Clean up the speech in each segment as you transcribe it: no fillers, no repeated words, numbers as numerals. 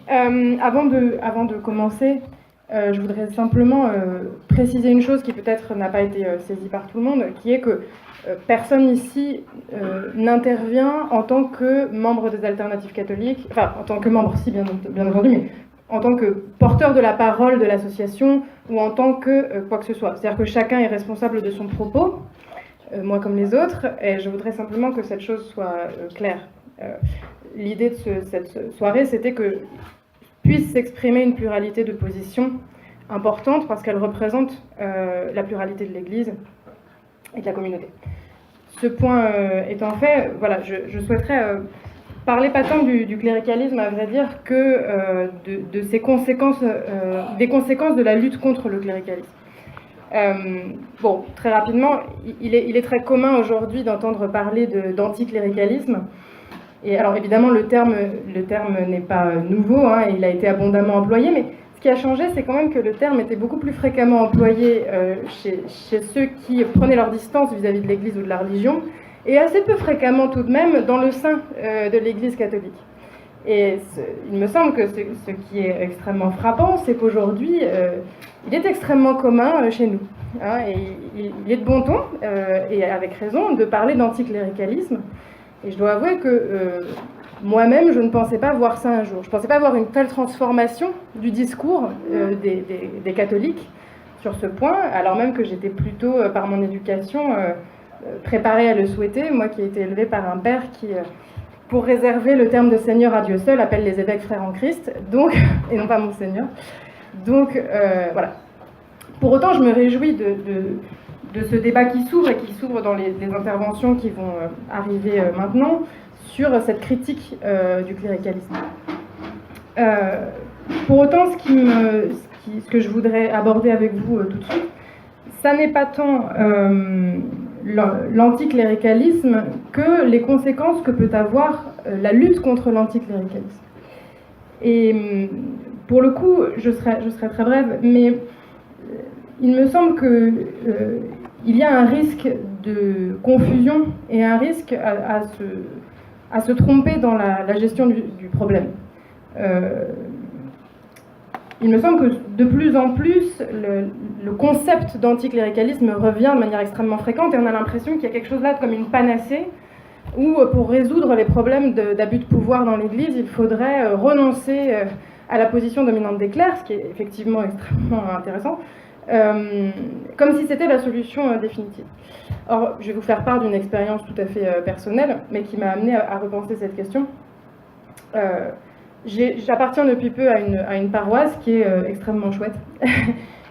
Avant de commencer, je voudrais simplement préciser une chose qui peut-être n'a pas été saisie par tout le monde, qui est que personne ici n'intervient en tant que membre des Alternatives catholiques, enfin en tant que membre, si bien entendu, mais en tant que porteur de la parole de l'association ou en tant que quoi que ce soit. C'est-à-dire que chacun est responsable de son propos, moi comme les autres, et je voudrais simplement que cette chose soit claire. L'idée de cette soirée, c'était que puisse s'exprimer une pluralité de positions importante parce qu'elle représente la pluralité de l'Église et de la communauté. Ce point étant fait, voilà, je souhaiterais parler pas tant du cléricalisme, à vrai dire, que de ses conséquences, des conséquences de la lutte contre le cléricalisme. Bon, très rapidement, il est très commun aujourd'hui d'entendre parler d'anticléricalisme. Et alors évidemment, le terme n'est pas nouveau, hein, il a été abondamment employé, mais ce qui a changé, c'est quand même que le terme était beaucoup plus fréquemment employé chez ceux qui prenaient leur distance vis-à-vis de l'Église ou de la religion, et assez peu fréquemment tout de même dans le sein de l'Église catholique. Et il me semble que ce qui est extrêmement frappant, c'est qu'aujourd'hui, il est extrêmement commun chez nous. Hein, et il est de bon ton, et avec raison, de parler d'anticléricalisme. Et je dois avouer que moi-même, je ne pensais pas voir ça un jour. Je ne pensais pas voir une telle transformation du discours des catholiques sur ce point, alors même que j'étais plutôt, par mon éducation, préparée à le souhaiter. Moi qui ai été élevée par un père qui, pour réserver le terme de Seigneur à Dieu seul, appelle les évêques frères en Christ, donc, et non pas Monseigneur. Donc, voilà. Pour autant, je me réjouis de ce débat qui s'ouvre et qui s'ouvre dans les interventions qui vont arriver maintenant sur cette critique du cléricalisme. Pour autant, ce que je voudrais aborder avec vous tout de suite, ça n'est pas tant l'anticléricalisme que les conséquences que peut avoir la lutte contre l'anticléricalisme. Et pour le coup, je serai très brève, mais il me semble qu'il y a un risque de confusion et un risque à se tromper dans la gestion du problème. Il me semble que de plus en plus, le concept d'anticléricalisme revient de manière extrêmement fréquente et on a l'impression qu'il y a quelque chose là comme une panacée où pour résoudre les problèmes d'abus de pouvoir dans l'Église, il faudrait renoncer à la position dominante des clercs, ce qui est effectivement extrêmement intéressant, comme si c'était la solution définitive. Or, je vais vous faire part d'une expérience tout à fait personnelle, mais qui m'a amenée à repenser cette question. J'appartiens depuis peu à une paroisse qui est extrêmement chouette.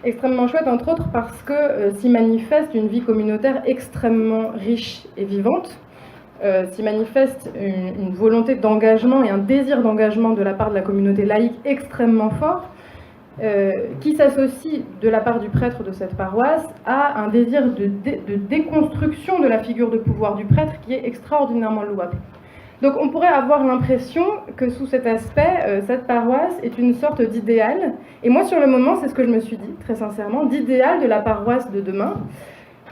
Extrêmement chouette, entre autres, parce que s'y manifeste une vie communautaire extrêmement riche et vivante. S'y manifeste une volonté d'engagement et un désir d'engagement de la part de la communauté laïque extrêmement fort, qui s'associe de la part du prêtre de cette paroisse à un désir de déconstruction de la figure de pouvoir du prêtre qui est extraordinairement louable. Donc on pourrait avoir l'impression que sous cet aspect, cette paroisse est une sorte d'idéal, et moi sur le moment c'est ce que je me suis dit, très sincèrement, d'idéal de la paroisse de demain.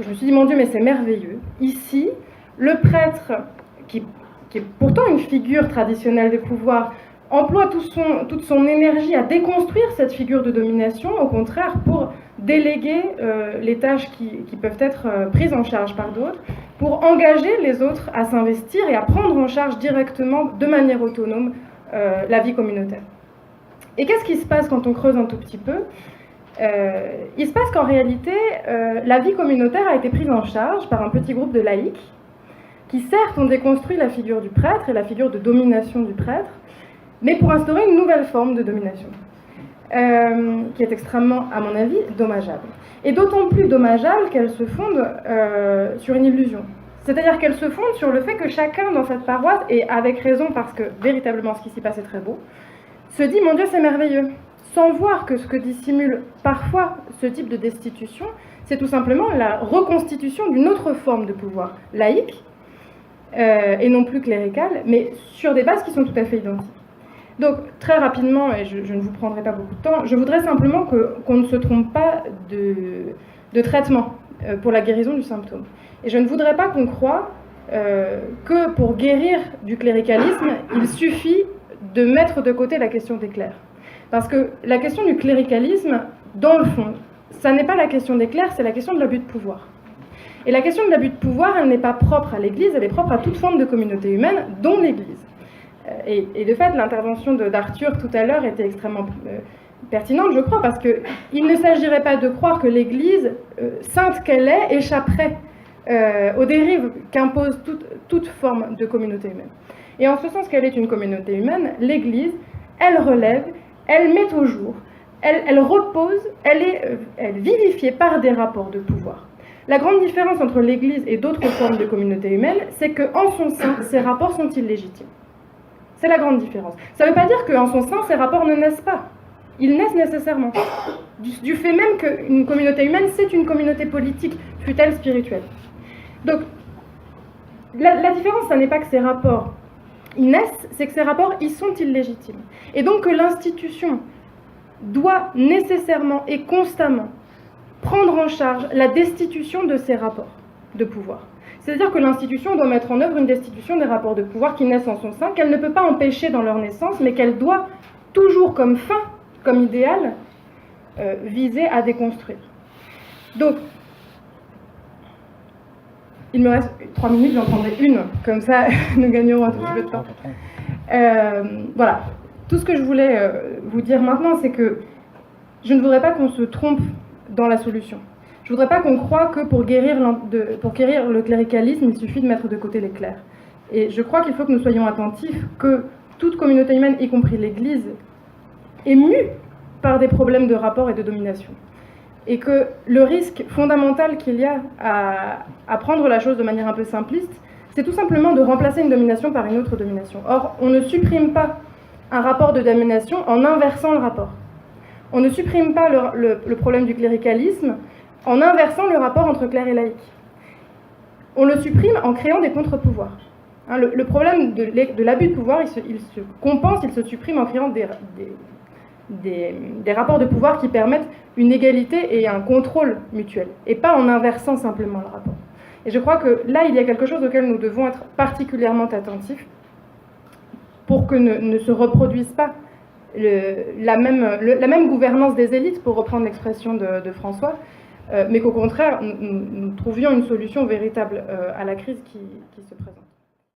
Je me suis dit, mon Dieu, mais c'est merveilleux. Ici, le prêtre, qui est pourtant une figure traditionnelle de pouvoir, emploie toute son énergie à déconstruire cette figure de domination, au contraire, pour déléguer les tâches qui peuvent être prises en charge par d'autres, pour engager les autres à s'investir et à prendre en charge directement, de manière autonome, la vie communautaire. Et qu'est-ce qui se passe quand on creuse un tout petit peu ? Il se passe qu'en réalité, la vie communautaire a été prise en charge par un petit groupe de laïcs qui certes ont déconstruit la figure du prêtre et la figure de domination du prêtre, mais pour instaurer une nouvelle forme de domination, qui est extrêmement, à mon avis, dommageable. Et d'autant plus dommageable qu'elle se fonde sur une illusion. C'est-à-dire qu'elle se fonde sur le fait que chacun dans cette paroisse, et avec raison parce que véritablement ce qui s'y passe est très beau, se dit « mon Dieu, c'est merveilleux », sans voir que ce que dissimule parfois ce type de destitution, c'est tout simplement la reconstitution d'une autre forme de pouvoir laïque, et non plus cléricale, mais sur des bases qui sont tout à fait identiques. Donc, très rapidement, et je ne vous prendrai pas beaucoup de temps, je voudrais simplement qu'on ne se trompe pas de traitement pour la guérison du symptôme. Et je ne voudrais pas qu'on croie que pour guérir du cléricalisme, il suffit de mettre de côté la question des clercs. Parce que la question du cléricalisme, dans le fond, ça n'est pas la question des clercs, c'est la question de l'abus de pouvoir. Et la question de l'abus de pouvoir, elle n'est pas propre à l'Église, elle est propre à toute forme de communauté humaine, dont l'Église. Et de fait, l'intervention d'Arthur tout à l'heure était extrêmement pertinente, je crois, parce qu'il ne s'agirait pas de croire que l'Église, sainte qu'elle est, échapperait aux dérives qu'impose toute forme de communauté humaine. Et en ce sens qu'elle est une communauté humaine, l'Église, elle relève, elle met au jour, elle repose, elle est vivifiée par des rapports de pouvoir. La grande différence entre l'Église et d'autres formes de communauté humaine, c'est qu'en son sein, ces rapports sont illégitimes. C'est la grande différence. Ça ne veut pas dire qu'en son sein, ces rapports ne naissent pas. Ils naissent nécessairement. Du fait même qu'une communauté humaine, c'est une communauté politique, fût-elle spirituelle. Donc, la différence, ça n'est pas que ces rapports ils naissent, c'est que ces rapports, ils sont illégitimes. Et donc que l'institution doit nécessairement et constamment prendre en charge la destitution de ces rapports de pouvoir. C'est-à-dire que l'institution doit mettre en œuvre une destitution des rapports de pouvoir qui naissent en son sein, qu'elle ne peut pas empêcher dans leur naissance, mais qu'elle doit toujours comme fin, comme idéal, viser à déconstruire. Donc, il me reste 3 minutes, j'en prendrai une, comme ça nous gagnerons un tout petit peu de temps. Voilà, tout ce que je voulais vous dire maintenant, c'est que je ne voudrais pas qu'on se trompe dans la solution. Je ne voudrais pas qu'on croie que pour guérir le cléricalisme, il suffit de mettre de côté les clercs. Et je crois qu'il faut que nous soyons attentifs que toute communauté humaine, y compris l'Église, est mue par des problèmes de rapport et de domination. Et que le risque fondamental qu'il y a à prendre la chose de manière un peu simpliste, c'est tout simplement de remplacer une domination par une autre domination. Or, on ne supprime pas un rapport de domination en inversant le rapport. On ne supprime pas le problème du cléricalisme en inversant le rapport entre clerc et laïc. On le supprime en créant des contre-pouvoirs. Hein, le problème de l'abus de pouvoir, il se compense, il se supprime en créant des rapports de pouvoir qui permettent une égalité et un contrôle mutuel, et pas en inversant simplement le rapport. Et je crois que là, il y a quelque chose auquel nous devons être particulièrement attentifs pour que ne se reproduise pas la même gouvernance des élites, pour reprendre l'expression de François, mais qu'au contraire, nous trouvions une solution véritable à la crise qui se présente.